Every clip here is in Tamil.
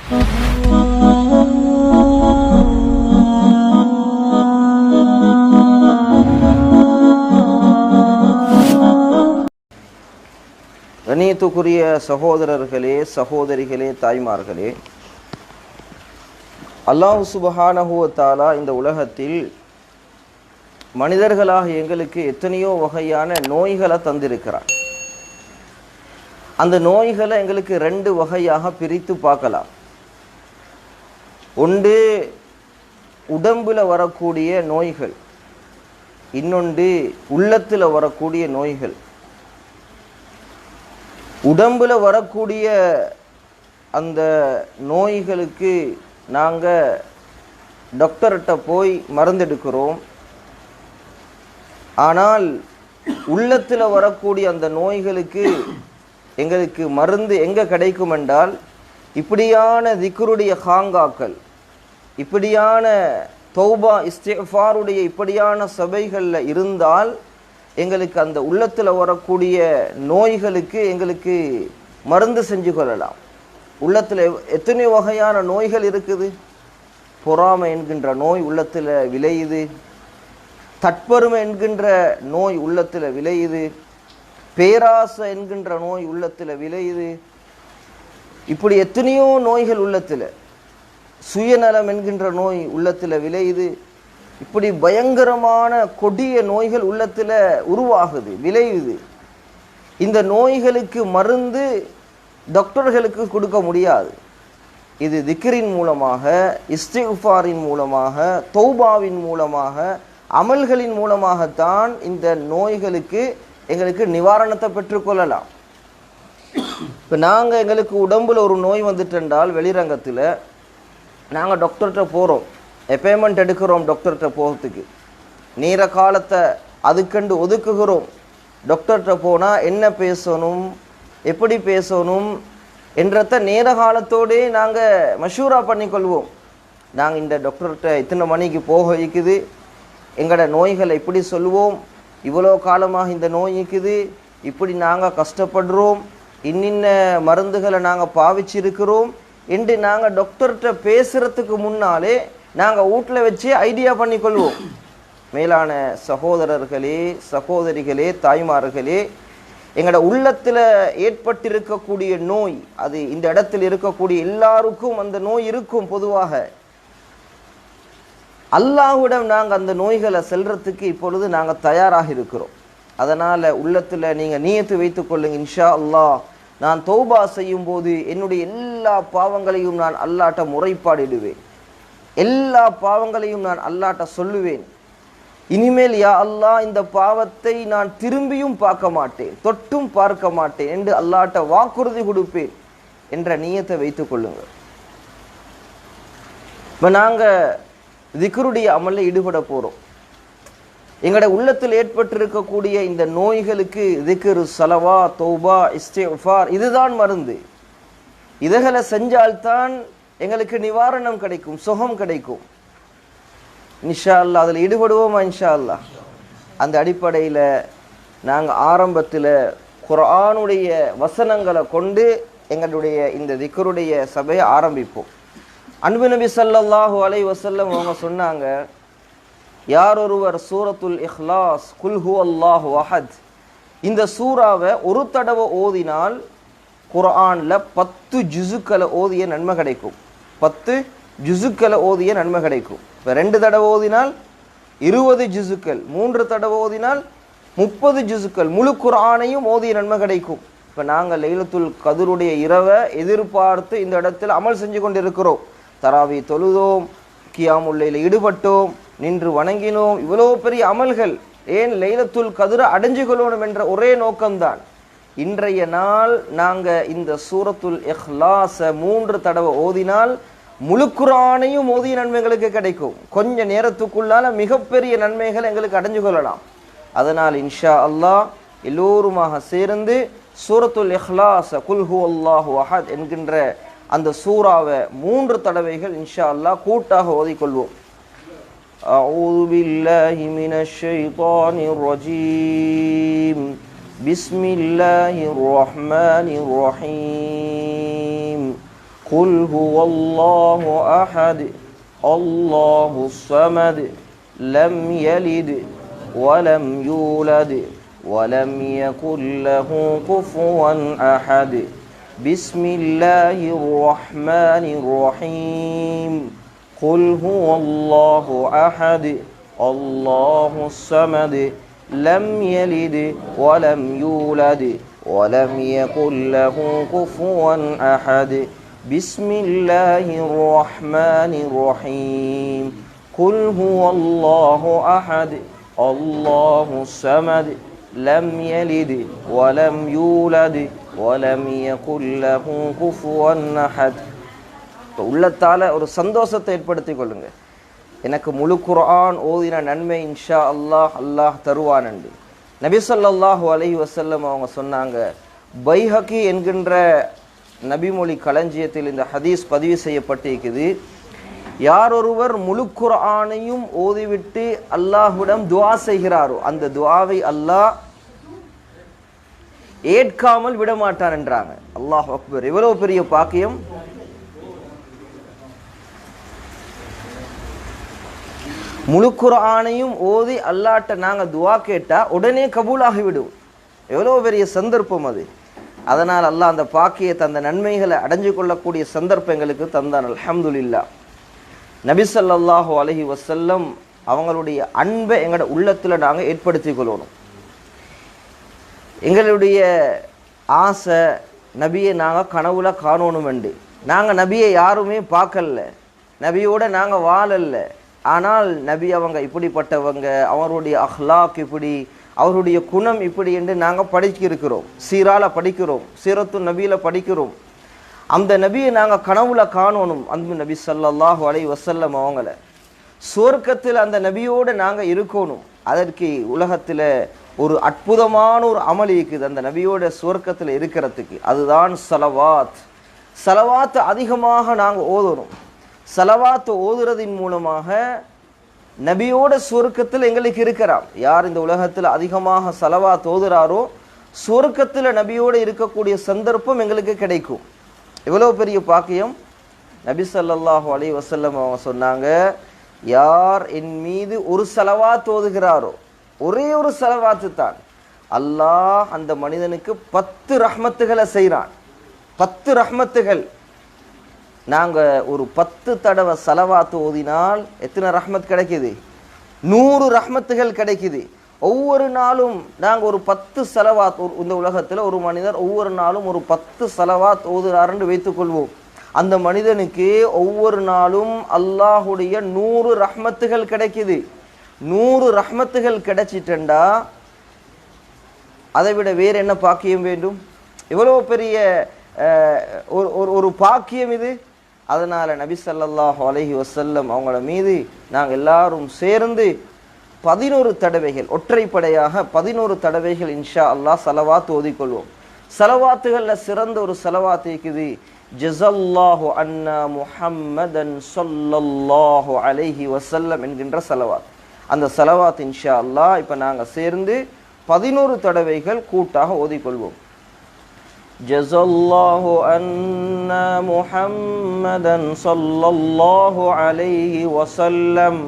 கண்ணியத்துக்குரிய சகோதரர்களே, சகோதரிகளே, தாய்மார்களே, அல்லாஹ் சுப்ஹானஹு வ தஆலா இந்த உலகத்தில் மனிதர்களாக எங்களுக்கு எத்தனையோ வகையான நோய்களை தந்திருக்கிறார். அந்த நோய்களை எங்களுக்கு 2 வகையாக பிரித்து பார்க்கலாம். ஒன்று உடம்பில் வரக்கூடிய நோய்கள், இன்னொன்று உள்ளத்தில் வரக்கூடிய நோய்கள். உடம்பில் வரக்கூடிய அந்த நோய்களுக்கு நாங்கள் டாக்டர்கிட்ட போய் மருந்தெடுக்கிறோம். ஆனால் உள்ளத்தில் வரக்கூடிய அந்த நோய்களுக்கு எங்களுக்கு மருந்து எங்கே கிடைக்கும் என்றால், இப்படியான திக்ருடைய ஹாங்காக்கள், இப்படியான தௌபா இஸ்திஃபாருடைய இப்படியான சபைகளில் இருந்தால் எங்களுக்கு அந்த உள்ளத்தில் வரக்கூடிய நோய்களுக்கு எங்களுக்கு மருந்து செஞ்சு கொள்ளலாம். உள்ளத்தில் எத்தனை வகையான நோய்கள் இருக்குது. பொறாமை என்கின்ற நோய் உள்ளத்தில் விளையுது, தற்பெருமை என்கின்ற நோய் உள்ளத்தில் விளையுது, பேராசை என்கின்ற நோய் உள்ளத்தில் விளையுது. இப்படி எத்தனையோ நோய்கள் உள்ளத்தில், சுயநலம் என்கின்ற நோய் உள்ளத்தில் விளையுது. இப்படி பயங்கரமான கொடிய நோய்கள் உள்ளத்தில் உருவாகுது, விளையுது. இந்த நோய்களுக்கு மருந்து டாக்டர்களுக்கு கொடுக்க முடியாது. இது திக்ரின் மூலமாக, இஸ்திஃபாரின் மூலமாக, தௌபாவின் மூலமாக, அமல்களின் மூலமாகத்தான் இந்த நோய்களுக்கு எங்களுக்கு நிவாரணத்தை பெற்றுக்கொள்ளலாம். இப்போ நாங்கள் எங்களுக்கு உடம்புல ஒரு நோய் வந்துட்டென்றால் வெளிரங்கத்தில் நாங்கள் டாக்டர்கிட்ட போகிறோம், அப்பாயின்மெண்ட் எடுக்கிறோம். டாக்டர்கிட்ட போகிறதுக்கு நேர காலத்தை அதுக்கண்டு ஒதுக்குகிறோம். டாக்டர்கிட்ட போனால் என்ன பேசணும், எப்படி பேசணும் என்றத நேர காலத்தோடே நாங்கள் மஷூரா பண்ணிக்கொள்வோம். நாங்கள் இந்த டாக்டர்கிட்ட இத்தனை மணிக்கு போக வைக்குது, எங்களோட நோய்களை இப்படி சொல்லுவோம், இவ்வளோ காலமாக இந்த நோய் இருக்குது, இப்படி நாங்கள் கஷ்டப்படுறோம், இன்னின்ன மருந்துகளை நாங்கள் பாவிச்சிருக்கிறோம் என்று நாங்கள் டாக்டர்கிட்ட பேசுகிறதுக்கு முன்னாலே நாங்கள் வீட்டில் வச்சு ஐடியா பண்ணிக்கொள்வோம். மேலான சகோதரர்களே, சகோதரிகளே, தாய்மார்களே, எங்களோட உள்ளத்தில் ஏற்பட்டிருக்கக்கூடிய நோய், அது இந்த இடத்தில் இருக்கக்கூடிய எல்லாருக்கும் அந்த நோய் இருக்கும். பொதுவாக அல்லாஹ்விடம் நாங்கள் அந்த நோய்களை செல்றதுக்கு இப்பொழுது நாங்கள் தயாராக இருக்கிறோம். அதனால் உள்ளத்தில் நீங்கள் நியத்து வைத்து கொள்ளுங்க, இன்ஷா அல்லாஹ் நான் தௌபா செய்யும் போது என்னுடைய எல்லா பாவங்களையும் நான் அல்லாட்ட முறைப்பாடிடுவேன், எல்லா பாவங்களையும் நான் அல்லாட்ட சொல்லுவேன். இனிமேல் யா அல்லாஹ் இந்த பாவத்தை நான் திரும்பியும் பார்க்க மாட்டேன், தொட்டும் பார்க்க மாட்டேன் என்று அல்லாட்ட வாக்குறுதி கொடுப்பேன் என்ற நியத்தை வைத்து கொள்ளுங்கள். இப்போ நாங்கள் திக்ருடைய அமலில் ஈடுபட போகிறோம். எங்களோட உள்ளத்தில் ஏற்பட்டிருக்கக்கூடிய இந்த நோய்களுக்கு திக்ரு, ஸலவா, தௌபா, இஸ்திஃபார் இதுதான் மருந்து. இதுகளை செஞ்சால்தான் எங்களுக்கு நிவாரணம் கிடைக்கும், சுகம் கிடைக்கும். இன்ஷா அல்லாஹ் அதில் ஈடுபடுவோமா? இன்ஷா அல்லாஹ். அந்த அடிப்படையில் நாங்கள் ஆரம்பத்தில் குர்ஆனுடைய வசனங்களை கொண்டு எங்களுடைய இந்த திக்ருடைய சபையை ஆரம்பிப்போம். அன்பு நபி ஸல்லல்லாஹு அலைஹி வஸல்லம் அவங்க சொன்னாங்க, யார் ஒருவர் சூரத்துல் இஹ்லாஸ், குல் ஹுவல்லாஹு அஹத் இந்த சூறாவை ஒரு தடவை ஓதினால் குர்ஆனில் 10 ஜுஸுக்களை ஓதிய நன்மை கிடைக்கும். 10 ஜுஸுக்களை ஓதிய நன்மை கிடைக்கும். இப்போ 2 தடவை ஓதினால் 20 ஜுஸுக்கள், 3 தடவை ஓதினால் 30 ஜுஸுக்கள், முழு குர்ஆனையும் ஓதிய நன்மை கிடைக்கும். இப்போ நாங்கள் லைலத்துல் கத்ருடைய இரவை எதிர்பார்த்து இந்த இடத்தில் அமல் செஞ்சு கொண்டிருக்கிறோம். தராவி தொழுதோம், கியாமுல் லைலில் ஈடுபட்டோம், நின்று வணங்கினோம், இவ்வளோ பெரிய அமல்கள். ஏன்? லைலத்துல் கத்ரை அடைஞ்சு கொள்ளணும் என்ற ஒரே நோக்கம்தான். இன்றைய நாள் நாங்கள் இந்த சூரத்துல் இஹ்லாஸை 3 தடவை ஓதினால் முழு குர்ஆனையும் ஓதிய நன்மைகளுக்கு கிடைக்கும். கொஞ்ச நேரத்துக்குள்ளால மிகப்பெரிய நன்மைகள் எங்களுக்கு அடைஞ்சு கொள்ளலாம். அதனால் இன்ஷா அல்லாஹ் எல்லோருமாக சேர்ந்து சூரத்துல் இஹ்லாஸ், குல் ஹுவல்லாஹு அஹத் என்கின்ற அந்த சூறாவை 3 தடவைகள் இன்ஷா அல்லாஹ் கூட்டாக ஓதிக்கொள்வோம். அஊது பில்லாஹி மினஷ் ஷைத்தானிர் ரஜீம். பிஸ்மில்லாஹிர் ரஹ்மானிர் ரஹீம். قل هو الله أحد الله الصمد لم يلد ولم يولد ولم يكن له كفوا أحد بسم الله الرحمن الرحيم قل هو الله أحد الله الصمد لم يلد ولم يولد ولم يكن له كفوا أحد بسم الله الرحمن الرحيم قل هو الله أحد الله الصمد لم يلد ولم يولد ولم يكن له كفوا أحد. உள்ளத்தால ஒரு சந்தோஷத்தை ஏற்படுத்திக் கொள்ளுங்க. எனக்கு முழு குர்ஆன் ஓதின நன்மை இன்ஷா அல்லாஹ் அல்லாஹ் தருவான் என்று நபி ஸல்லல்லாஹு அலைஹி வஸல்லம் அவங்க சொன்னாங்க. பைஹகி என்கின்ற நபிமொழி களஞ்சியத்தில் இந்த ஹதீஸ் பதிவு செய்யப்பட்டிருக்குது. யார் ஒருவர் முழு குர்ஆனையும் ஓதிவிட்டு அல்லாஹ்விடம் துஆ செய்கிறாரோ அந்த துஆவை அல்லாஹ் ஏற்காமல் விடமாட்டான் என்றாங்க. அல்லாஹ் அக்பர், எவ்வளவு பெரிய பாக்கியம்! முழு குர்ஆனையும் ஓதி அல்லாஹ்ட்ட நாங்க துஆ கேட்டா உடனே கபூலாகிவிடும். எவ்வளவு பெரிய சந்தர்ப்பம் அது! அதனால் அல்லாஹ் அந்த பாக்கியத்தை அந்த நன்மைகளை அடைஞ்சு கொள்ளக்கூடிய சந்தர்ப்பங்களுக்கு தந்தான். அல்ஹம்துலில்லாஹ். நபி ஸல்லல்லாஹு அலைஹி வஸல்லம் அவங்களுடைய அன்பை எங்களோட உள்ளத்தில் நாங்கள் ஏற்படுத்தி கொள்ளணும். எங்களுடைய ஆசை நபியை நாங்கள் கனவுல காணணும் என்று. நாங்கள் நபியை யாருமே பார்க்கல, நபியோட நாங்கள் வாழல்ல. ஆனால் நபி அவங்க இப்படிப்பட்டவங்க, அவருடைய அஹ்லாக் இப்படி, அவருடைய குணம் இப்படி என்று நாங்கள் படிச்சிருக்கிறோம். சீரால படிக்கிறோம், சீரத்து நபியில படிக்கிறோம். அந்த நபியை நாங்கள் கனவுல காணணும். அந்த நபி ஸல்லல்லாஹு அலைஹி வஸல்லம் அவங்கள சுவர்க்கத்தில் அந்த நபியோடு நாங்கள் இருக்கணும். அதற்கு உலகத்தில் ஒரு அற்புதமான ஒரு அமல் இருக்குது அந்த நபியோட சுவர்க்கத்தில் இருக்கிறதுக்கு. அதுதான் ஸலவாத். ஸலவாத் அதிகமாக நாங்கள் ஓதணும். ஸலவாத் ஓதுறதின் மூலமாக நபியோட சுவர்க்கத்தில் எங்களுக்கு இருக்கிறார். யார் இந்த உலகத்தில் அதிகமாக ஸலவாத் ஓதுறாரோ சுவர்க்கத்தில் நபியோடு இருக்கக்கூடிய சந்தர்ப்பம் எங்களுக்கு கிடைக்கும். எவ்வளோ பெரிய பாக்கியம்! நபி ஸல்லல்லாஹு அலைஹி வஸல்லம் அவங்க சொன்னாங்க, யார் என் மீது ஒரு ஸலவாத் ஓதுகிறாரோ, ஒரே ஒரு ஸலவாத்து தான், அல்லாஹ் அந்த மனிதனுக்கு 10 ரஹ்மத்துகளை செய்கிறான். 10 ரஹ்மத்துகள். நாங்கள் ஒரு 10 தடவை ஸலவாத்து ஓதினால் எத்தனை ரஹ்மத் கிடைக்குது? 100 ரஹ்மத்துகள் கிடைக்குது. ஒவ்வொரு நாளும் நாங்கள் ஒரு 10 ஸலவாத், இந்த உலகத்தில் ஒரு மனிதர் ஒவ்வொரு நாளும் ஒரு 10 ஸலவாத் ஓதுறாருன்னு வைத்துக்கொள்வோம். அந்த மனிதனுக்கு ஒவ்வொரு நாளும் அல்லாஹுடைய 100 ரஹ்மத்துகள் கிடைக்குது. 100 ரஹ்மத்துகள் கிடைச்சிட்டா அதை விட வேறு என்ன பாக்கியம் வேண்டும்? எவ்வளோ பெரிய ஒரு பாக்கியம் இது! அதனால் நபி ஸல்லல்லாஹு அலைஹி வஸல்லம் அவங்கள மீது நாங்கள் எல்லாரும் சேர்ந்து 11 தடவைகள், ஒற்றைப்படையாக 11 தடவைகள் இன்ஷா அல்லாஹ் ஸலவாத் ஓதிக்கொள்வோம். ஸலவாத்துகளில் சிறந்த ஒரு ஸலவாத் இருக்குது, ஜஸல்லாஹு அன்னா முஹம்மதன் ஸல்லல்லாஹு அலைஹி வஸல்லம் என்கின்ற ஸலவாத். அந்த ஸலவாத் இன்ஷா அல்லாஹ் இப்போ நாங்கள் சேர்ந்து 11 தடவைகள் கூட்டாக ஓதிக்கொள்வோம். ஜஸல்லாஹு அன்னா முஹம்மதன் ஸல்லல்லாஹு அலைஹி வஸல்லம்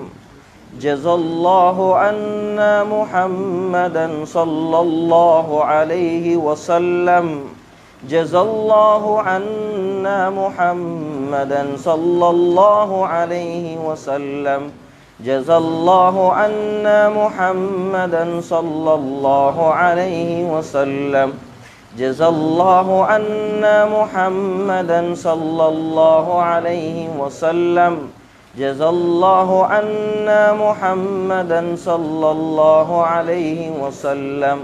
ஜஸல்லாஹு அன்னா முஹம்மதன் ஸல்லல்லாஹு அலைஹி வஸல்லம் ஜஸல்லாஹு அன்னா முஹம்மதன் ஸல்லல்லாஹு அலைஹி வஸல்லம் ஜஸல்லாஹு அன்னா முஹம்மதன் ஸல்லல்லாஹு அலைஹி வஸல்லம் ஜஸல்லாஹு அன்னா முஹம்மதன் ஸல்லல்லாஹு அலைஹி வஸல்லம் ஜஸல்லாஹு அன்னா முஹம்மதன் ஸல்லல்லாஹு அலைஹி வஸல்லம்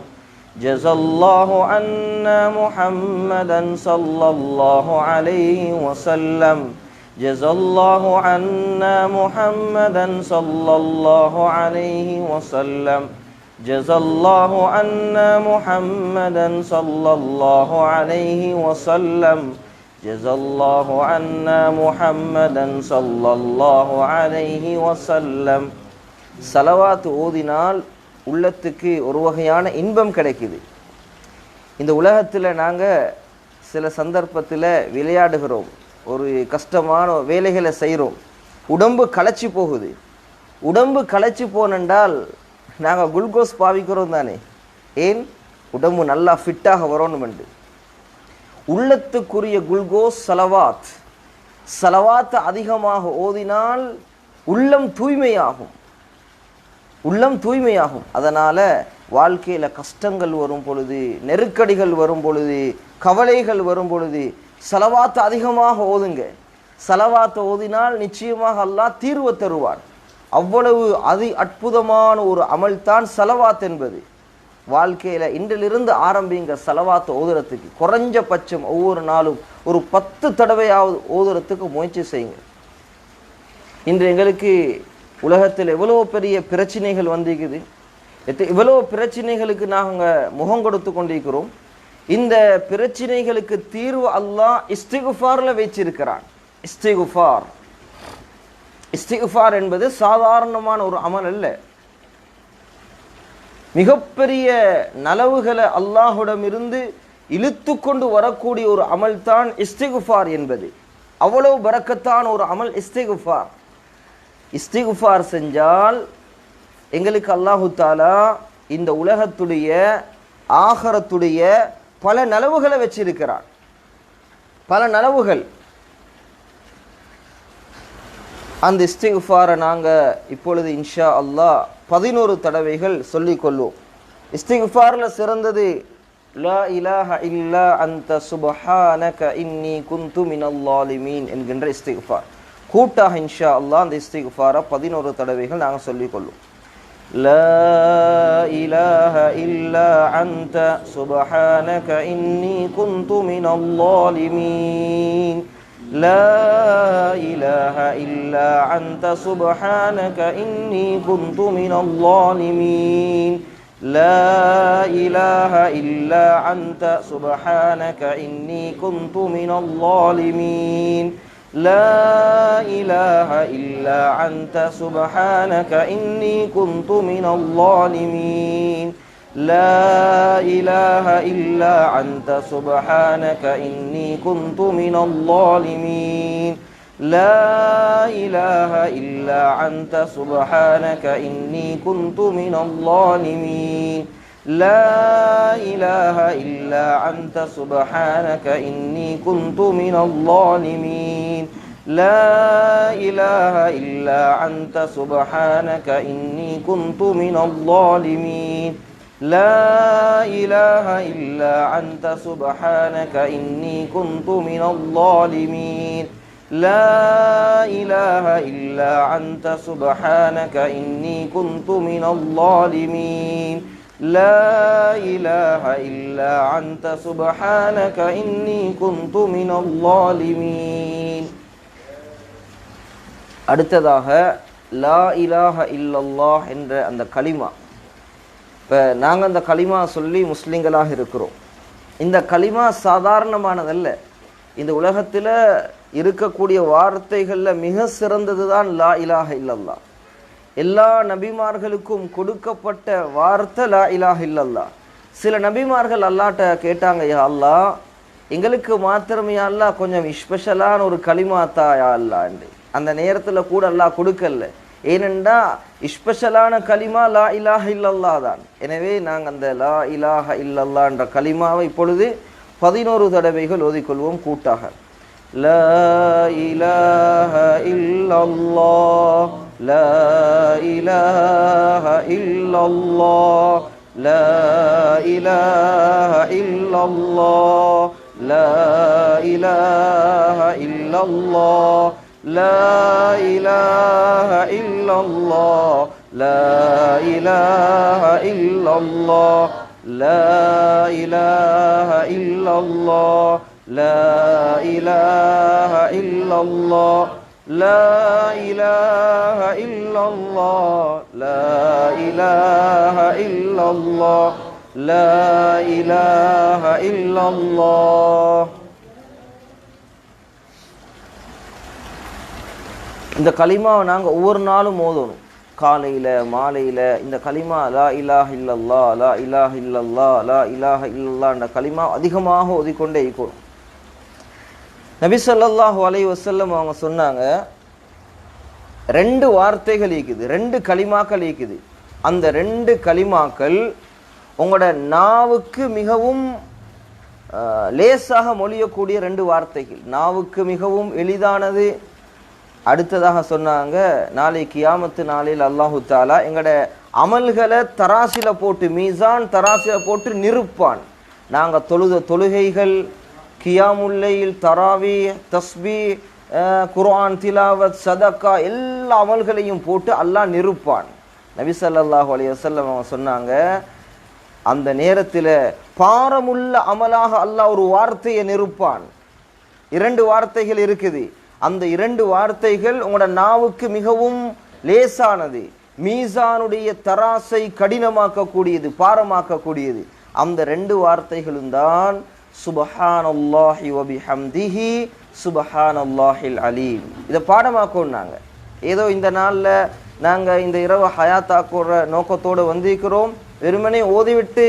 ஜஸல்லாஹு அன்னா முஹம்மதன் ஸல்லல்லாஹு அலைஹி வஸல்லம் ஜஸல்லாஹு அன்னா முஹம்மதன் ஸல்லல்லாஹு அலைஹி வஸல்லம் ஜஸல்லாஹு அன்னா முஹம்மதன் ஸல்லல்லாஹு அலைஹி வஸல்லம் ஜஸல்லாஹு அன்னா முஹம்மதன் ஸல்லல்லாஹு அலைஹி வஸல்லம். ஸலவாத் ஓதினால் உள்ளத்துக்கு ஒரு வகையான இன்பம் கிடைக்குது. இந்த உலகத்தில் நாங்கள் சில சந்தர்ப்பத்தில் விளையாடுகிறோம், ஒரு கஷ்டமான வேலைகளை செய்கிறோம், உடம்பு களைச்சி போகுது. உடம்பு களைச்சி போனென்றால் நாங்கள் குளுக்கோஸ் பாவிக்கிறோம் தானே, ஏன் உடம்பு நல்லா ஃபிட்டாக வரணுமெண்டு. உள்ளத்துக்குரிய குளுக்கோஸ் சலவாத். சலவாத்தை அதிகமாக ஓதினால் உள்ளம் தூய்மையாகும், உள்ளம் தூய்மையாகும். அதனால் வாழ்க்கையில் கஷ்டங்கள் வரும் பொழுது, நெருக்கடிகள் வரும் பொழுது, கவலைகள் வரும் பொழுது சலவாத்தை அதிகமாக ஓதுங்க. சலவாத்தை ஓதினால் நிச்சயமாக அல்லாஹ் தீர்வு தருவான். அவ்வளவு அற்புதமான ஒரு அமல் தான் சலவாத் என்பது. வாழ்க்கையில் இன்றிலிருந்து ஆரம்பிங்க சலவாத்தை ஓதுறதுக்கு. குறைஞ்சபட்சம் ஒவ்வொரு நாளும் ஒரு 10 தடவையாவது ஓதுறதுக்கு முயற்சி செய்யுங்க. இன்று எங்களுக்கு உலகத்தில் எவ்வளோ பெரிய பிரச்சனைகள் வந்திருக்குது, இவ்வளோ பிரச்சனைகளுக்கு நாங்கள் முகம் கொடுத்து கொண்டிருக்கிறோம். இந்த பிரச்சனைகளுக்கு தீர்வு அல்லாஹ் இஸ்திகுஃபாரில் வச்சிருக்கிறான். இஸ்திகுஃபார் என்பது சாதாரணமான ஒரு அமல் அல்ல. மிகப்பெரிய நலவுகளை அல்லாஹ்விடமிருந்து இழுத்து கொண்டு வரக்கூடிய ஒரு அமல் தான் இஸ்திகுஃபார் என்பது. அவ்வளவு பரக்கத்தான ஒரு அமல் இஸ்திகுஃபார். இஸ்திகுஃபார் செஞ்சால் எங்களுக்கு அல்லாஹு தாலா இந்த உலகத்துடைய ஆகரத்துடைய பல நலவுகளை வச்சிருக்கிறான். பல நலவுகள். அந்த இஸ்திகுஃபாரை நாங்கள் இப்பொழுது இன்ஷா அல்லாஹ் 11 தடவைகள் சொல்லிக் கொள்வோம். இஸ்திகுஃபாரில் சிறந்தது லா இலாஹ இல்லா அன்த சுப்ஹானக இன்னி குந்து மினல் ஸாலிமீன் என்கின்ற இஸ்திகுஃபார். கூட்டாக இன்ஷா அல்லாஹ் அந்த இஸ்திகுஃபாரை 11 தடவைகள் நாங்கள் சொல்லிக் கொள்வோம். லா இலாஹ இல்லா அன்த சுப்ஹானக இன்னி குந்து மினல் ஸாலிமீன். لا إله إلا أنت سبحانك إني كنت من الظالمين. لا إله إلا أنت سبحانك إني كنت من الظالمين. لا إله إلا أنت سبحانك إني كنت من الظالمين. لا إله إلا أنت سبحانك إني كنت من الظالمين. لا إله إلا أنت سبحانك إني كنت من الظالمين. لا إله إلا أنت سبحانك إني كنت من الظالمين. لا إله إلا أنت سبحانك إني كنت من الظالمين. لا إله إلا أنت سبحانك إني كنت من الظالمين. لا إله إلا أنت سبحانك إني كنت من الظالمين. لا إله إلا أنت سبحانك إني كنت من الظالمين. அடுத்ததாக லா இலாஹ இல்லல்லாஹ் என்ற அந்த கலிமா. இப்போ நாங்கள் அந்த கலிமா சொல்லி முஸ்லீம்களாக இருக்கிறோம். இந்த கலிமா சாதாரணமானதல்ல. இந்த உலகத்தில் இருக்கக்கூடிய வார்த்தைகளில் மிக சிறந்தது தான் லா இலாஹ இல்லல்லாஹ். எல்லா நபிமார்களுக்கும் கொடுக்கப்பட்ட வார்த்தை லா இலாஹ இல்லல்லாஹ். சில நபிமார்கள் அல்லாட்ட கேட்டாங்க, யா அல்லாஹ் எங்களுக்கு மாத்திரமே யா அல்லாஹ் கொஞ்சம் ஸ்பெஷலான ஒரு கலிமா தா யா அல்லாஹ் என்று. அந்த நேரத்தில் கூட அல்லாஹ் கொடுக்கல. ஏனென்றா ஸ்பெஷலான கலிமா லா இலாஹ இல்லல்லாஹ் தான். எனவே நாங்கள் அந்த லா இலாஹ இல்லல்லாஹ் என்ற கலிமாவை இப்பொழுது 11 தடவைகள் ஓதிக்கொள்வோம் கூட்டாக. லா இலாஹ இல்லல்லாஹ், லா இலாஹ இல்லல்லாஹ், லா இலாஹ இல்லல்லாஹ், லா இலாஹ இல்லல்லாஹ், لا إله إلا الله. لا إله إلا الله. لا إله إلا الله. لا إله إلا الله. لا إله إلا الله. لا إله إلا الله. لا إله إلا الله. இந்த கலிமாவை நாங்கள் ஒவ்வொரு நாளும் ஓதணும். காலையில் மாலையில் இந்த கலிமா லா இலாஹ இல்லல்லாஹ், லா இலாஹ இல்லல்லாஹ், லா இலாஹ இல்லல்லாஹ் என்ற கலிமா அதிகமாக ஓதிக்கொண்டே இருக்கணும். நபி ஸல்லல்லாஹு அலைஹி வஸல்லம் அவங்க சொன்னாங்க, ரெண்டு வார்த்தைகள் இருக்குது, ரெண்டு கலிமாக்கள் இருக்குது. அந்த ரெண்டு கலிமாக்கள் உங்களோட நாவுக்கு மிகவும் லேசாக மொழியக்கூடிய ரெண்டு வார்த்தைகள், நாவுக்கு மிகவும் எளிதானது. அடுத்ததாக சொன்னாங்க, நாளை கியாமத்து நாளில் அல்லாஹு தாலா எங்களோட அமல்களை தராசில போட்டு, மீசான் தராசில போட்டு நிறுப்பான். நாங்கள் தொழுத தொழுகைகள், கியாமுல்லைல், தராவி, தஸ்பி, குர்ஆன் திலாவத், சதக்கா, எல்லா அமல்களையும் போட்டு அல்லாஹ் நிறுப்பான். நபி ஸல்லல்லாஹு அலைஹி வஸல்லம் அவங்க சொன்னாங்க, அந்த நேரத்தில் பாரமுள்ள அமலாக அல்லாஹ் ஒரு வார்த்தையை நிறுப்பான். இரண்டு வார்த்தைகள் இருக்குது. அந்த இரண்டு வார்த்தைகள் உங்களோட நாவுக்கு மிகவும் லேசானது, மீசானுடைய தராசை கடினமாக்கக்கூடியது, பாரமாக்கக்கூடியது. அந்த ரெண்டு வார்த்தைகளும் தான் சுபஹானல்லாஹி வ பிஹம்திஹி சுபஹானல்லாஹில் அலீம். இதை பாடமாக்கோன்னாங்க. ஏதோ இந்த நாளில் நாங்கள் இந்த இரவு ஹயாத்தாக்குற நோக்கத்தோடு வந்திருக்கிறோம், வெறுமனே ஓதிவிட்டு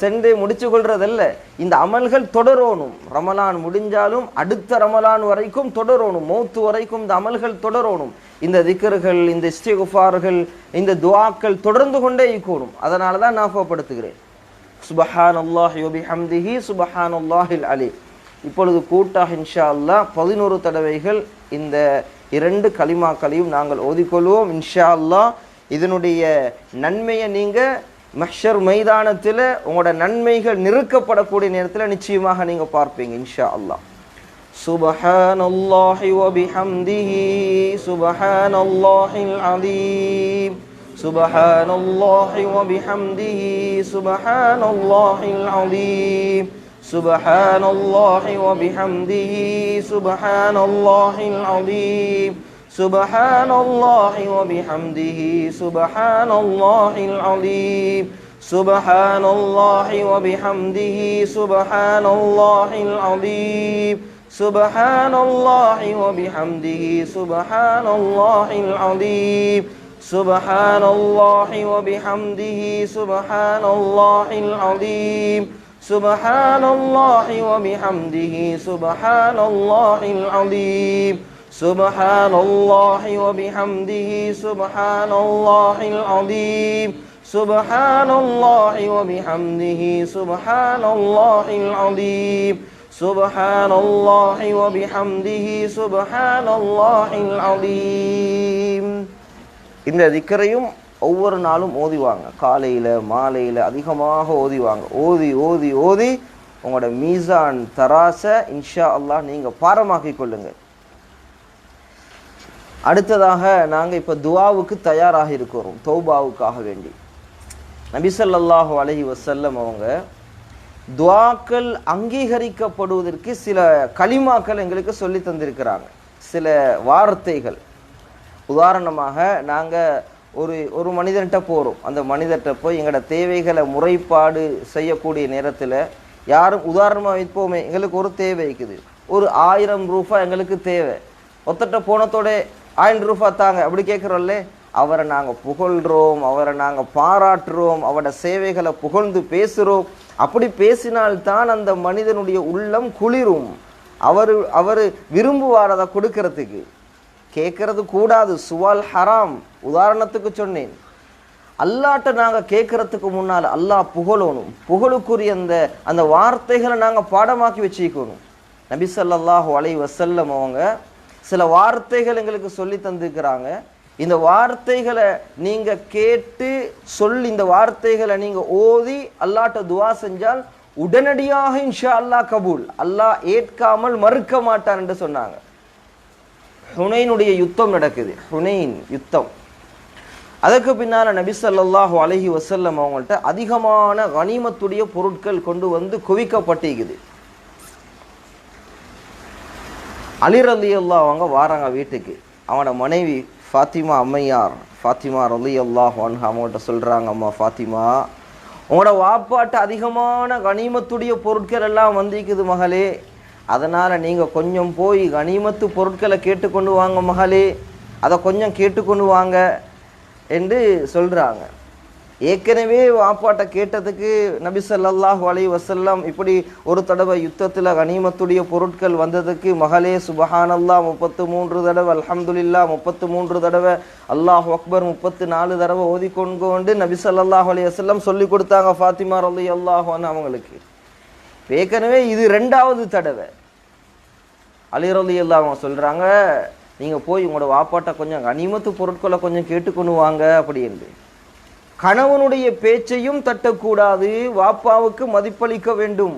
சென்று முடிச்சு கொள்றதல்ல. இந்த அமல்கள் தொடரணும். ரமலான் முடிஞ்சாலும் அடுத்த ரமலான் வரைக்கும் தொடரணும், மௌத்து வரைக்கும் இந்த அமல்கள் தொடரணும். இந்த திக்ர்கள், இந்த இஸ்திக்ஃபார்கள், இந்த துஆக்கள் தொடர்ந்து கொண்டே இருக்கணும். அதனால தான் ஞாபகப்படுத்துகிறேன், சுபஹானல்லாஹி வ பிஹம்திஹி சுபஹானல்லாஹில் அலீம். இப்பொழுது கூட்டாக இன்ஷா அல்லாஹ் 11 தடவைகள் இந்த இரண்டு கலிமாக்களையும் நாங்கள் ஓதிக்கொள்வோம். இன்ஷா அல்லாஹ் இதனுடைய நன்மையை நீங்கள் மஹ்ஷர் மைதானத்தில் உங்களோட நன்மைகள் நிறுக்கப்படக்கூடிய நேரத்தில் நிச்சயமாக நீங்கள் பார்ப்பீங்க இன்ஷா அல்லாஹ். சுபஹானல்லாஹி வ பிஹம்திஹி சுபஹானல்லாஹில் அலீம் சுபஹானல்லாஹி வ பிஹம்திஹி சுபஹானல்லாஹில் அலீம் சுபஹானல்லாஹி வ பிஹம்திஹி சுபஹானல்லாஹில் அலீம் சுபஹானல்லாஹி வ பிஹம்திஹி சுபஹானல்லாஹில் அலீம் சுபஹானல்லாஹி வ பிஹம்திஹி சுபஹானல்லாஹில் அலீம் சுபஹானல்லாஹி வ பிஹம்திஹி சுபஹானல்லாஹில் அலீம் சுபஹானல்லாஹி வ பிஹம்திஹி சுபஹானல்லாஹில் அலீம் சுபஹானல்லாஹி வ பிஹம்திஹி சுபஹானல்லாஹில் அலீம் சுபஹானல்லாஹி வ பிஹம்திஹி சுபஹானல்லாஹில் அலீம் சுபஹானல்லாஹி வ பிஹம்திஹி சுபஹானல்லாஹில் அலீம் சுபஹானல்லாஹி வ பிஹம்திஹி சுபஹானல்லாஹில் அலீம். இந்த திக்ரையும் ஒவ்வொரு நாளும் ஓதிவாங்க, காலையில் மாலையில் அதிகமாக ஓதிவாங்க. ஓதி ஓதி ஓதி உங்களோட மீசான் தராசை இன்ஷா அல்லாஹ் நீங்கள் பாரமாக்கி கொள்ளுங்க. அடுத்ததாக நாங்கள் இப்போ துஆவுக்கு தயாராக இருக்கிறோம், தௌபாவுக்காக வேண்டி. நபி ஸல்லல்லாஹு அலைஹி வஸல்லம் அவங்க துஆக்கள் அங்கீகரிக்கப்படுவதற்கு சில கலிமாக்கள் எங்களுக்கு சொல்லி தந்திருக்கிறாங்க, சில வார்த்தைகள். உதாரணமாக நாங்கள் ஒரு மனிதன்கிட்ட போகிறோம், அந்த மனிதர்கிட்ட போய் எங்களோட தேவைகளை முறைப்பாடு செய்யக்கூடிய நேரத்தில் யாரும், உதாரணமாக வைப்போமே, எங்களுக்கு ஒரு தேவை இருக்குது, ஒரு 1000 ரூபாய் எங்களுக்கு தேவை. ஒத்தட்ட போனத்தோட 1000 ரூபாய் தாங்க அப்படி கேட்குறோம்ல, அவரை நாங்கள் புகழ்கிறோம், அவரை நாங்கள் பாராட்டுறோம், அவரோட சேவைகளை புகழ்ந்து பேசுகிறோம். அப்படி பேசினால்தான் அந்த மனிதனுடைய உள்ளம் குளிரும், அவர் விரும்புவார் அதை கொடுக்கறதுக்கு. கேட்கறது கூடாது, சுவால் ஹராம். உதாரணத்துக்கு சொன்னேன், அல்லாட்ட நாங்கள் கேட்கறதுக்கு முன்னால் அல்லாஹ் புகழணும், புகழுக்குரிய அந்த வார்த்தைகளை நாங்கள் பாடமாக்கி வச்சுக்கணும். நபி ஸல்லல்லாஹு அலைஹி வஸல்லம் அவங்க சில வார்த்தைகள் எங்களுக்கு சொல்லி தந்துக்கிறாங்க. இந்த வார்த்தைகளை நீங்கள் கேட்டு சொல்லி, இந்த வார்த்தைகளை நீங்கள் ஓதி அல்லாட்ட துஆ செஞ்சால் உடனடியாக இன்ஷா அல்லாஹ் கபூல், அல்லாஹ் ஏற்காமல் மறுக்க மாட்டான் என்று சொன்னாங்க. ஹுனைனுடைய யுத்தம் நடக்குது, ஹுனைன் யுத்தம். அதற்கு பின்னால் நபி ஸல்லல்லாஹு அலைஹி வஸல்லம் அவங்கள்ட்ட அதிகமான கனிமத்துடைய பொருட்கள் கொண்டு வந்து குவிக்கப்பட்டிருக்குது. அலி ரலியல்லாஹு அவங்க வாராங்க வீட்டுக்கு. அவனோட மனைவி ஃபாத்திமா அம்மையார், ஃபாத்திமா ரலியல்லாஹு அன்ஹா அவங்கள்ட்ட சொல்கிறாங்க, அம்மா ஃபாத்திமா, உங்களோட வாப்பாட்ட அதிகமான கனிமத்துடைய பொருட்கள் எல்லாம் வந்திருக்குது மகளே, அதனால் நீங்கள் கொஞ்சம் போய் கனிமத்து பொருட்களை கேட்டுக்கொண்டு வாங்க மகளே, அதை கொஞ்சம் கேட்டுக்கொண்டு வாங்க என்று சொல்கிறாங்க. ஏற்கனவே வாப்பாட்ட கேட்டதுக்கு நபி ஸல்லல்லாஹு அலைஹி வஸல்லம் இப்படி ஒரு தடவை யுத்தத்தில் கனிமத்துடைய பொருட்கள் வந்ததுக்கு மகளே சுபஹானல்லாஹ் 33 தடவை, அல்ஹம்துலில்லாஹ் 33 தடவை, அல்லாஹு அக்பர் 34 தடவை ஓதிக்கொண்டு நபி ஸல்லல்லாஹு அலைஹி வஸல்லம் சொல்லி கொடுத்தாங்க ஃபாத்திமா ரலியல்லாஹு அன்ஹா அவங்களுக்கு. ஏற்கனவே இது 2வது தடவை. அலி ரலியல்லாஹு அன்ஹு சொல்றாங்க, நீங்க போய் உங்களோட வாப்பாட்ட கொஞ்சம் கனிமத்து பொருட்களை கொஞ்சம் கேட்டுக்கொண்டு வாங்க அப்படின்னு. கணவனுடைய பேச்சையும் தட்டக்கூடாது, வாப்பாவுக்கு மதிப்பளிக்க வேண்டும்.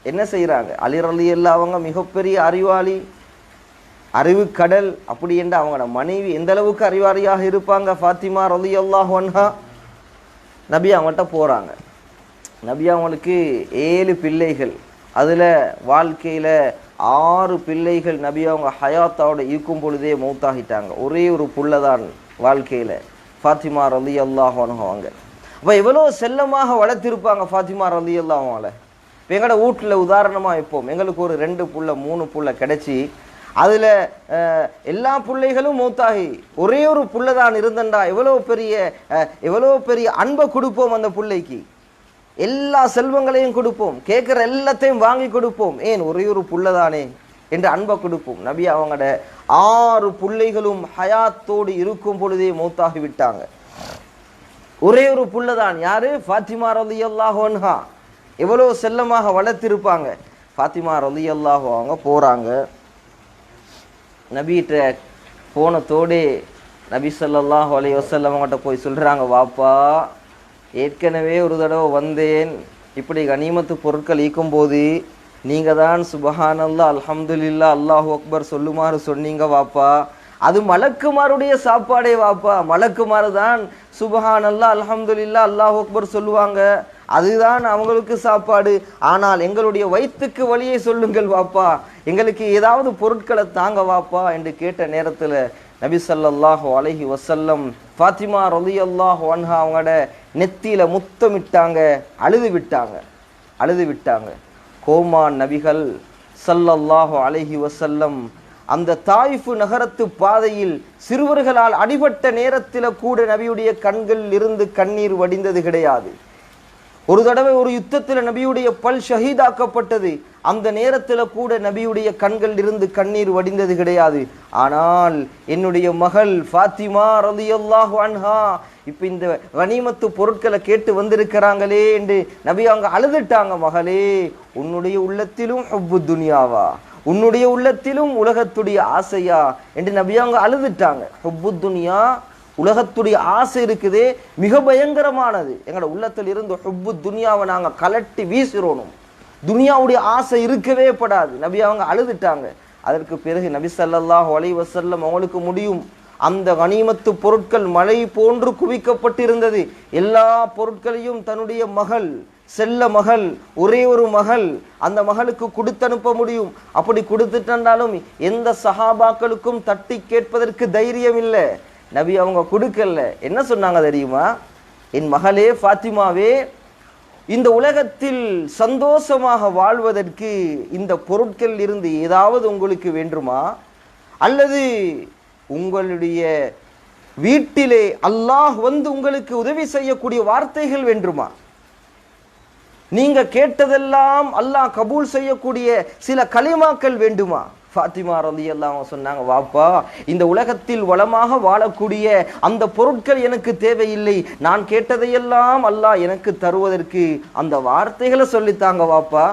என்ன செய்யறாங்க? அலி ரலியல்லாஹு அவங்க மிகப்பெரிய அறிவாளி, அறிவு கடல். அப்படி என்று அவங்களோட மனைவி எந்த அளவுக்கு அறிவாளியாக இருப்பாங்க ஃபாத்திமா ரலியல்லாஹு அன்ஹா. நபி அவங்கள்ட்ட போறாங்க. நபி அவங்களுக்கு 7 பிள்ளைகள், அதுல வாழ்க்கையில 6 பிள்ளைகள் நபி அவங்க ஹயாத்தாவோட இருக்கும் பொழுதே மௌத்தாகிட்டாங்க. ஒரே ஒரு புள்ளதான் வாழ்க்கையில ஃபாத்திமா ரலியல்லாஹு அன்ஹா அவங்க. அப்போ எவ்வளோ செல்லமாக வளர்த்திருப்பாங்க ஃபாத்திமா ரலியல்லாஹு அன்ஹா. இப்போ எங்களோட வீட்டில் உதாரணமாக வைப்போம், எங்களுக்கு ஒரு 2 புள்ள 3 புள்ள கிடைச்சி அதில் எல்லா பிள்ளைகளும் மௌத்தாகி ஒரே ஒரு புள்ள தான் இருந்தண்டா எவ்வளோ பெரிய அன்பை கொடுப்போம் அந்த பிள்ளைக்கு. எல்லா செல்வங்களையும் கொடுப்போம், கேட்குற எல்லாத்தையும் வாங்கி கொடுப்போம். ஏன்? ஒரே ஒரு புள்ள தானே என்று அன்பை கொடுப்போம். நபி அவங்களோட 6 பிள்ளைகளும் ஹயாத்தோடு இருக்கும் பொழுதே மௌத்தாகி விட்டாங்க. ஒரே ஒரு புள்ளதான். யாரு? ஃபாத்திமா ரலியல்லாஹு அன்ஹா. எவ்வளோ செல்லமாக வளர்த்திருப்பாங்க. ஃபாத்திமா ரலியல்லாஹு அவங்க போறாங்க. நபிகிட்ட போனத்தோடு நபி ஸல்லல்லாஹு அலைஹி வஸல்லம் அவங்ககிட்ட போய் சொல்றாங்க, வாப்பா ஏற்கனவே ஒரு தடவை வந்தேன், இப்படி கனிமத்து பொருட்கள் ஈக்கும்போது நீங்க தான் சுபஹானல்லாஹ் அல்ஹம்துலில்லாஹ் அல்லாஹு அக்பர் சொல்லுமாறு சொன்னீங்க வாப்பா. அது மலக்குமாருடைய சாப்பாடே வாப்பா. மலக்குமாறு தான் சுபஹானல்லாஹ் அல்ஹம்துலில்லாஹ் அல்லாஹு அக்பர் சொல்லுவாங்க, அதுதான் அவங்களுக்கு சாப்பாடு. ஆனால் எங்களுடைய வயிற்றுக்கு வழியை சொல்லுங்கள் வாப்பா, எங்களுக்கு ஏதாவது பொருட்களை தாங்க வாப்பா என்று கேட்ட நேரத்தில் நபி ஸல்லல்லாஹு அலைஹி வஸல்லம் ஃபாத்திமா ரலியல்லாஹு அன்ஹா அவங்களோட நெத்தியில முத்தமிட்டாங்க, அழுது விட்டாங்க. கோமான் நபிகள் ஸல்லல்லாஹு அலைஹி வஸல்லம் அந்த தாயிஃப் நகரத்து பாதையில் சிறுவர்களால் அடிபட்ட நேரத்தில் கூட நபியுடைய கண்களில் இருந்து கண்ணீர் வடிந்தது கிடையாது. ஒரு தடவை ஒரு யுத்தத்தில் நபியுடைய பல் ஷஹீதாக்கப்பட்டது, அந்த நேரத்தில் கூட நபியுடைய கண்கள் இருந்து கண்ணீர் வடிந்தது கிடையாது. ஆனால் என்னுடைய மகள் ஃபாத்திமா ரலியல்லாஹு அன்ஹா இப்ப இந்த கனிமத்து பொருட்களை கேட்டு வந்திருக்கிறாங்களே என்று நபி அவங்க அழுதுட்டாங்க. மகளே, உன்னுடைய உள்ளத்திலும் ஹுப்பு துனியாவா, உன்னுடைய உள்ளத்திலும் உலகத்துடைய ஆசையா என்று நபி அவங்க அழுதுட்டாங்க. ஹுப்பு துனியா, உலகத்துடைய ஆசை இருக்குதே, மிக பயங்கரமானது. எங்களோட உள்ளத்தில் இருந்து ஹுப்பு துனியாவை நாங்கள் கலட்டி வீசுறோம். துனியாவுடைய ஆசை இருக்கவே படாது. நபி அவங்க அழுதுட்டாங்க. அதற்கு பிறகு நபி ஸல்லல்லாஹு அலைஹி வஸல்லம் அவங்களுக்கு முடியும். அந்த கனிமத்து பொருட்கள் மழை போன்று குவிக்கப்பட்டிருந்தது. எல்லா பொருட்களையும் தன்னுடைய மகள், செல்ல மகள், ஒரே ஒரு மகள், அந்த மகளுக்கு கொடுத்தனுப்ப முடியும். அப்படி கொடுத்துட்டாலும் எந்த சஹாபாக்களுக்கும் தட்டி கேட்பதற்கு தைரியம் இல்லை. நபி அவங்க கொடுக்கல. என்ன சொன்னாங்க தெரியுமா? என் மகளே ஃபாத்திமாவே, இந்த உலகத்தில் சந்தோஷமாக வாழ்வதற்கு இந்த பொருட்கள் இருந்து ஏதாவது உங்களுக்கு வேண்டுமா? அல்லது உங்களுடைய வீட்டிலே அல்லாஹ் வந்து உங்களுக்கு உதவி செய்யக்கூடிய வார்த்தைகள் வேண்டுமா? நீங்க கேட்டதெல்லாம் அல்லாஹ் கபூல் செய்யக்கூடிய சில கலிமாக்கள் வேண்டுமா? ஃபாத்திமா ரலியல்லாஹு அன்ஹா சொன்னாங்க, வாப்பா இந்த உலகத்தில் வளமாக வாழக்கூடிய அந்த பொருட்கள் எனக்கு தேவையில்லை, நான் கேட்டதையெல்லாம் அல்லாஹ் எனக்கு தருவதற்கு அந்த வார்த்தைகளை சொல்லித்தாங்க வாப்பா,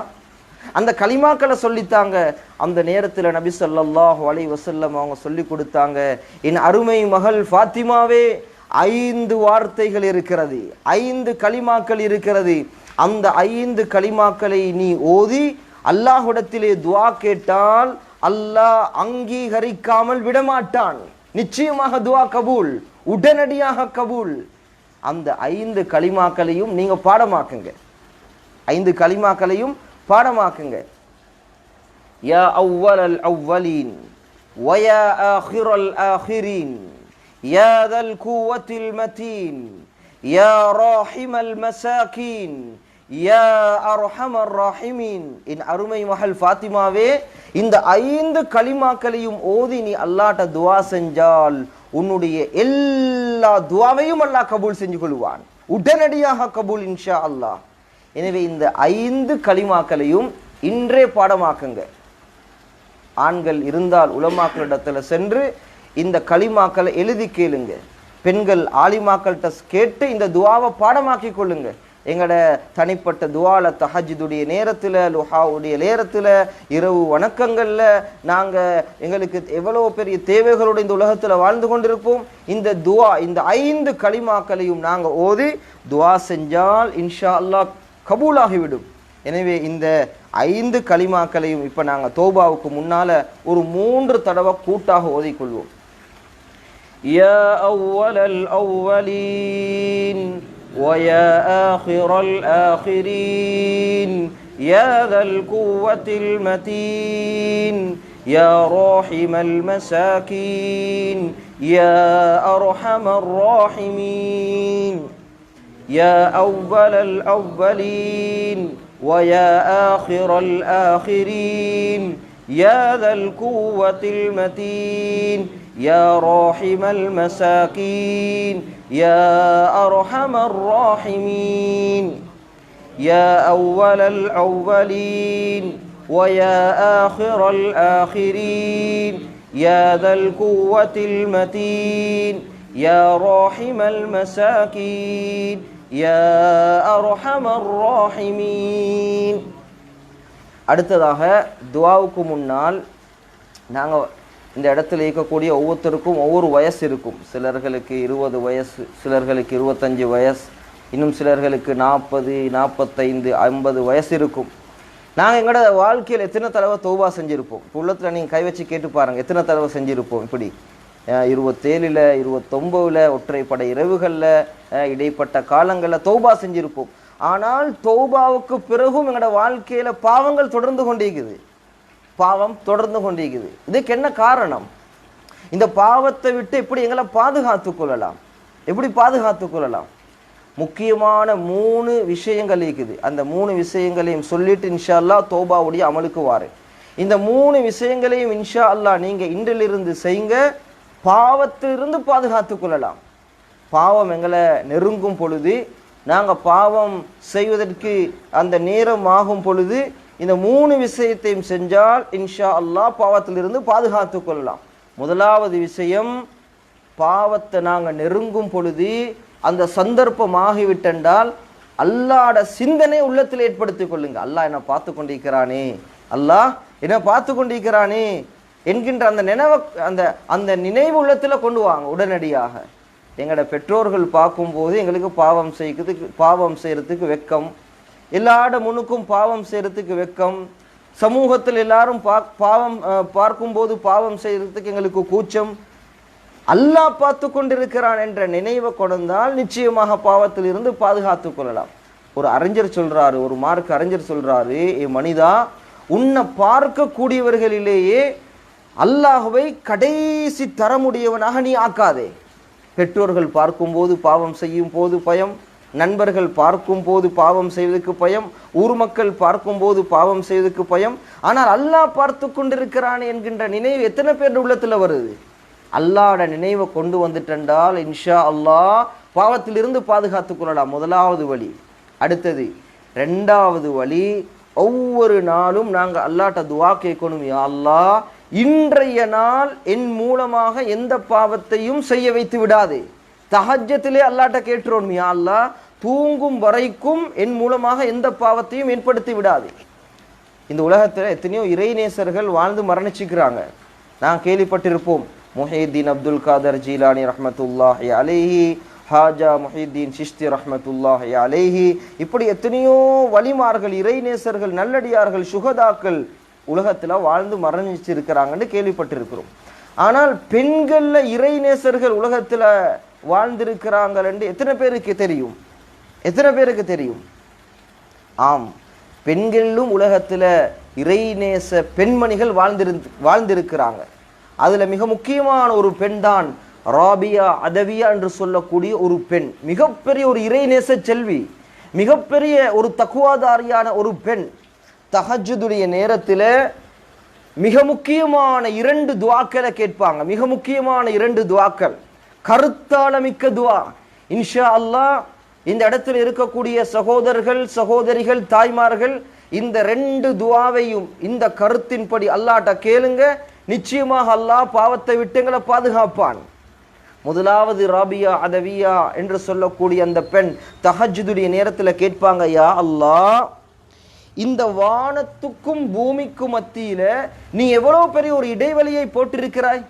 அந்த கலிமாக்களை சொல்லித்தாங்க. அந்த நேரத்தில் நபி ஸல்லல்லாஹு அலைஹி வஸல்லம் அவங்க சொல்லி கொடுத்தாங்க, என் அருமை மகள் ஃபாத்திமாவே, 5 வார்த்தைகள் இருக்கிறது, 5 கலிமாக்கள் இருக்கிறது. அந்த 5 கலிமாக்களை நீ ஓதி அல்லாஹ்விடத்திலே துஆ கேட்டால் அல்லாஹ் அங்கீகரிக்காமல் விடமாட்டான். நிச்சயமாக துஆ கபூல், உடனடியாக கபூல். அந்த 5 கலிமாக்களையும் நீங்க பாடமாக்குங்க. 5 கலிமாக்களையும் பாடமாக்குங்க. யா அவ்வலல் அவ்வலீன் வ யா ஆখিরல் ஆখিরீன் யா தல் குவத்தில் மதீன் யா ராஹிமல் மசாகீன் யா அர்ஹமர் ராஹிமீன். என் அருமை மகள் ஃபாத்திமாவே, இந்த 5 கலிமாக்களையும் ஓதி நீ அல்லாஹ்ட்ட துஆ செஞ்சால் உன்னுடைய எல்லா துஆவையும் அல்லாஹ் கபூல் செஞ்சு கொள்வான். உடனடியாக கபூல் இன்ஷா அல்லாஹ். எனவே இந்த 5 கலிமாக்களையும் இன்றே பாடமாக்குங்க. ஆண்கள் இருந்தால் உலமாக்களிடத்துல சென்று இந்த கலிமாக்களை எழுதி கேளுங்க. பெண்கள் ஆலிமாக்கள்கிட்ட கேட்டு இந்த துவாவை பாடமாக்கி கொள்ளுங்க. எங்களோட தனிப்பட்ட துவால, தஹஜ்ஜுடைய நேரத்தில், லுஹாவுடைய நேரத்தில், இரவு வணக்கங்களில் நாங்கள் எங்களுக்கு எவ்வளோ பெரிய தேவைகளோடு இந்த உலகத்தில் வாழ்ந்து கொண்டிருப்போம். இந்த துவா, இந்த 5 கலிமாக்களையும் நாங்கள் ஓதி துவா செஞ்சால் இன்ஷா அல்லாஹ் கபூலாகிவிடும். எனவே இந்த 5 கலிமாக்களையும் இப்போ நாங்கள் தௌபாவுக்கு முன்னால் ஒரு 3 தடவை கூட்டாக ஓதிக்கொள்வோம். யா அவ்வலல் அவ்வலீன் ويا آخر الآخرين يا ذا القوة المتين يا راحم المساكين يا أرحم الراحمين يا أول الأولين ويا آخر الآخرين يا ذا القوة المتين يا راحم المساكين يا أرحم الراحمين يا أول الأولين ويا آخر الآخرين يا ذا القوة المتين يا راحم المساكين يا أرحم الراحمين. அடுத்ததாக துஆவுக்கு முன்னால் நாங்கள் இந்த இடத்துல இருக்கக்கூடிய ஒவ்வொருத்தருக்கும் ஒவ்வொரு வயசு இருக்கும். சிலர்களுக்கு 20 வயசு, சிலர்களுக்கு 25 வயசு, இன்னும் சிலர்களுக்கு 40, 45, 50 வயசு இருக்கும். நாங்கள் எங்களோட வாழ்க்கையில் எத்தனை தடவை தௌபா செஞ்சுருப்போம்? இப்போ உள்ளத்தில் நீங்கள் கை வச்சு கேட்டு பாருங்கள், எத்தனை தடவை செஞ்சுருப்போம்? இப்படி 27, 29, ஒற்றைப்படை இரவுகளில், இடைப்பட்ட காலங்களில் தௌபா செஞ்சுருப்போம். ஆனால் தௌபாவுக்கு பிறகும் எங்களோட வாழ்க்கையில் பாவங்கள் தொடர்ந்து கொண்டிருக்குது. பாவம் தொடர்ந்து கொண்டிருக்குது. இதுக்கு என்ன காரணம்? இந்த பாவத்தை விட்டு எப்படி எங்களை பாதுகாத்து கொள்ளலாம்? எப்படி பாதுகாத்து கொள்ளலாம்? முக்கியமான 3 விஷயங்கள் இருக்குது. அந்த 3 விஷயங்களையும் சொல்லிட்டு இன்ஷா அல்லாஹ் தௌபாவுடைய அமலுக்கு வாரு. இந்த 3 விஷயங்களையும் இன்ஷா அல்லாஹ் நீங்கள் இன்றிலிருந்து செய்யுங்க, பாவத்திலிருந்து பாதுகாத்து கொள்ளலாம். பாவம் எங்களை நெருங்கும் பொழுது, நாங்கள் பாவம் செய்வதற்கு அந்த நேரம் ஆகும் பொழுது இந்த 3 விஷயத்தையும் செஞ்சால் இன்ஷா அல்லாஹ் பாவத்திலிருந்து பாதுகாத்து கொள்ளலாம். முதலாவது விஷயம், பாவத்தை நாங்கள் நெருங்கும் பொழுது அந்த சந்தர்ப்பம் ஆகிவிட்டென்றால் அல்லாஹ்ட சிந்தனை உள்ளத்தில் ஏற்படுத்தி கொள்ளுங்க. அல்லாஹ் என்ன பார்த்து கொண்டிருக்கிறானே, அல்லாஹ் என்ன பார்த்து கொண்டிருக்கிறானே என்கின்ற அந்த அந்த நினைவு உள்ளத்தில் கொண்டு வாங்க உடனடியாக. எங்களோட பெற்றோர்கள் பார்க்கும்போது எங்களுக்கு பாவம் செய்யறதுக்கு வெக்கம், எல்லாட முன்னுக்கும் பாவம் செய்யறதுக்கு வெக்கம், சமூகத்தில் எல்லாரும் பார்க்கும்போது பாவம் செய்யறதுக்கு எங்களுக்கு கூச்சம். அல்லாஹ் பார்த்து கொண்டிருக்கிறான் என்ற நினைவை கொண்டால் நிச்சயமாக பாவத்தில் இருந்து பாதுகாத்து கொள்ளலாம். ஒரு அறிஞர் சொல்றாரு, ஒரு மார்க்க அறிஞர் சொல்றாரு, ஏ மனிதா, உன்னை பார்க்கக்கூடியவர்களிலேயே அல்லாஹ்வை கடைசி தரமுடையவனாக நீ ஆக்காதே. பெற்றோர்கள் பார்க்கும்போது பாவம் செய்யும் போது பயம், நண்பர்கள் பார்க்கும் போது பாவம் செய்வதற்கு பயம், ஊர் மக்கள் பார்க்கும்போது பாவம் செய்வதற்கு பயம். ஆனால் அல்லாஹ் பார்த்து கொண்டிருக்கிறான் என்கின்ற நினைவு எத்தனை பேர் உள்ளத்தில் வருது? அல்லாஹ்ட நினைவை கொண்டு வந்துட்டென்றால் இன்ஷா அல்லாஹ் பாவத்திலிருந்து பாதுகாத்து கொள்ளலாம். முதலாவது வழி. அடுத்தது 2வது வழி, ஒவ்வொரு நாளும் நாங்கள் அல்லாஹ்ட்ட துஆ கேட்கணும். யா அல்லாஹ், இன்றைய நாள் என் மூலமாக எந்த பாவத்தையும் செய்ய வைத்து விடாதே. தஹஜ்ஜத்திலே அல்லாஹ்ட்ட கேட்டுறோம், யா அல்லாஹ், தூங்கும் வரைக்கும் என் மூலமாக எந்த பாவத்தையும் ஏற்படுத்தி விடாதே. இந்த உலகத்தில் எத்தனையோ இறைநேசர்கள் வாழ்ந்து மரணிச்சுக்கிறாங்க. நான் கேள்விப்பட்டிருப்போம், முஹிதீன் அப்துல் காதர் ஜீலானி ரஹ்மத்துல்லாஹி அலைஹி, ஹாஜா முஹிதீன் சிஷ்தி ரஹ்மத்துல்லாஹி அலைஹி, இப்படி எத்தனையோ வலிமார்கள், இறைநேசர்கள், நல்லடியார்கள், சுகதாக்கள் உலகத்தில் வாழ்ந்து மரணிச்சிருக்கிறாங்கன்னு கேள்விப்பட்டிருக்கிறோம். ஆனால் பெண்களில் இறைநேசர்கள் உலகத்தில் வாழ்ந்திருக்கிறாங்கள் என்று எத்தனை பேருக்கு தெரியும்? எத்தனை பேருக்கு தெரியும்? ஆம், பெண்களிலும் உலகத்தில் இறைநேச பெண்மணிகள் வாழ்ந்திருக்கிறாங்க. அதில் மிக முக்கியமான ஒரு பெண் தான் ராபியா அதவியா என்று சொல்லக்கூடிய ஒரு பெண். மிகப்பெரிய ஒரு இறைநேச செல்வி, மிகப்பெரிய ஒரு தக்குவாதாரியான ஒரு பெண். தஹஜ்ஜுடைய நேரத்தில் மிக முக்கியமான 2 துஆக்களை கேட்பாங்க. மிக முக்கியமான 2 துஆக்கள், கருத்தாளமிக்க துஆ. இன்ஷா அல்லாஹ் இந்த இடத்தில் இருக்கக்கூடிய சகோதரர்கள், சகோதரிகள், தாய்மார்கள், இந்த 2 துஆவையும் இந்த கருத்தின்படி அல்லாஹ்ட்ட கேளுங்க. நிச்சயமாக அல்லாஹ் பாவத்தை விட்டு எங்களை பாதுகாப்பான். முதலாவது ராபியா அதவியா என்று சொல்லக்கூடிய அந்த பெண் தஹஜ்ஜுடைய நேரத்தில் கேட்பாங்க, யா அல்லாஹ், இந்த வானத்துக்கும் பூமிக்கும் மத்தியில நீ எவ்வளவு பெரிய ஒரு இடைவெளியை போட்டிருக்கிறாய்,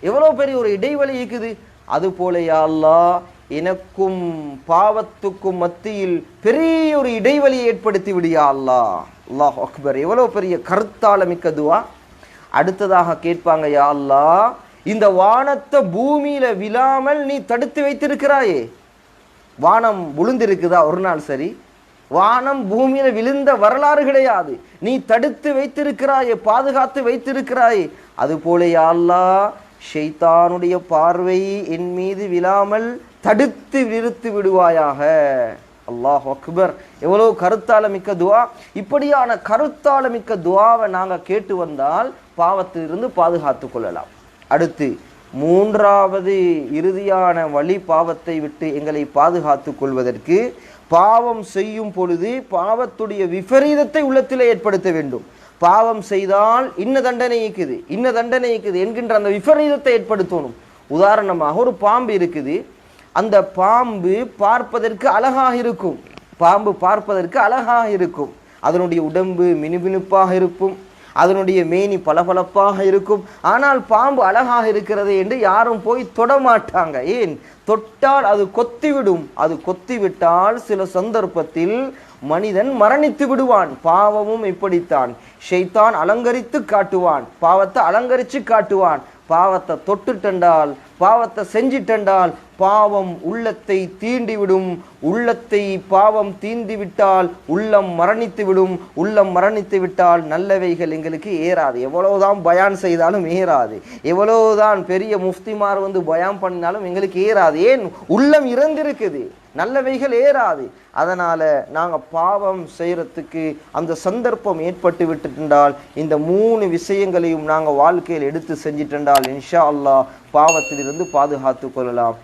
எவ்வளவு பெரிய ஒரு இடைவெளி இருக்குது. அது போல யா அல்லாஹ், எனக்கும் பாவத்துக்கும் மத்தியில் பெரிய ஒரு இடைவெளியை ஏற்படுத்தி விடியா அல்லாஹ். அல்லாஹ் அக்பர். எவ்வளவு பெரிய கருத்தால மிக்க துவா. அடுத்ததாக கேட்பாங்க, யா அல்லாஹ், இந்த வானத்தை பூமியில விழாமல் நீ தடுத்து வைத்திருக்கிறாயே. வானம் விழுந்திருக்குதா ஒரு நாள்? சரி, வானம் பூமியில விழுந்த வரலாறு கிடையாது. நீ தடுத்து வைத்திருக்கிறாயே, பாதுகாத்து வைத்திருக்கிறாயே. அது போல யா அல்லாஹ், ஷைத்தானுடைய பார்வை என் மீது விழாமல் தடுத்து நிறுத்தி விடுவாயாக. அல்லாஹ் அக்பர். எவ்வளவு கருத்தால மிக்க துவா. இப்படியான கருத்தால மிக்க துவாவை நாங்க கேட்டு வந்தால் பாவத்திலிருந்து பாதுகாத்து கொள்ளலாம். அடுத்து 3வது இறுதியான வழி பாவத்தை விட்டு எங்களை பாதுகாத்து கொள்வதற்கு, பாவம் செய்யும் பொழுது பாவத்துடைய விபரீதத்தை உள்ளத்திலே ஏற்படுத்த வேண்டும். பாவம் செய்தால் இன்ன தண்டனை இருக்குது, இன்ன தண்டனை இருக்குது என்கின்ற அந்த விபரீதத்தை ஏற்படுத்தணும். உதாரணமாக ஒரு பாம்பு இருக்குது. அந்த பாம்பு பார்ப்பதற்கு அழகாக இருக்கும், பாம்பு பார்ப்பதற்கு அழகாக இருக்கும். அதனுடைய உடம்பு மினுமினுப்பாக இருக்கும், அதனுடைய மேனி பளபளப்பாக இருக்கும். ஆனால் பாம்பு அழகாக இருக்கிறது என்று யாரும் போய் தொடமாட்டாங்க. ஏன்? தொட்டால் அது கொத்திவிடும். அது கொத்திவிட்டால் சில சந்தர்ப்பத்தில் மனிதன் மரணித்து விடுவான். பாவமும் இப்படித்தான். ஷைத்தான் அலங்கரித்து காட்டுவான், பாவத்தை அலங்கரித்து காட்டுவான். பாவத்தை தொட்டுட்டண்டால், பாவத்தை செஞ்சிட்டண்டால் பாவம் உள்ளத்தை தீண்டிவிடும். உள்ளத்தை பாவம் தீண்டிவிட்டால் உள்ளம் மரணித்து விடும். உள்ளம் மரணித்து விட்டால் நல்லவைகள் எங்களுக்கு ஏறாது. எவ்வளவுதான் பயான் செய்தாலும் ஏறாது, எவ்வளவுதான் பெரிய முஃப்திமார் வந்து பயான் பண்ணினாலும் எங்களுக்கு ஏறாது. ஏன்? உள்ளம் இறந்திருக்குது, நல்லவைகள் ஏறாது. அதனால நாங்க பாவம் செய்யறதுக்கு அந்த சந்தர்ப்பம் ஏற்பட்டு விட்டுட்டால் இந்த 3 விஷயங்களையும் நாங்க வாழ்க்கையில் எடுத்து செஞ்சிட்டால் இன்ஷா அல்லாஹ் பாவத்திலிருந்து பாதுகாத்து கொள்ளலாம்.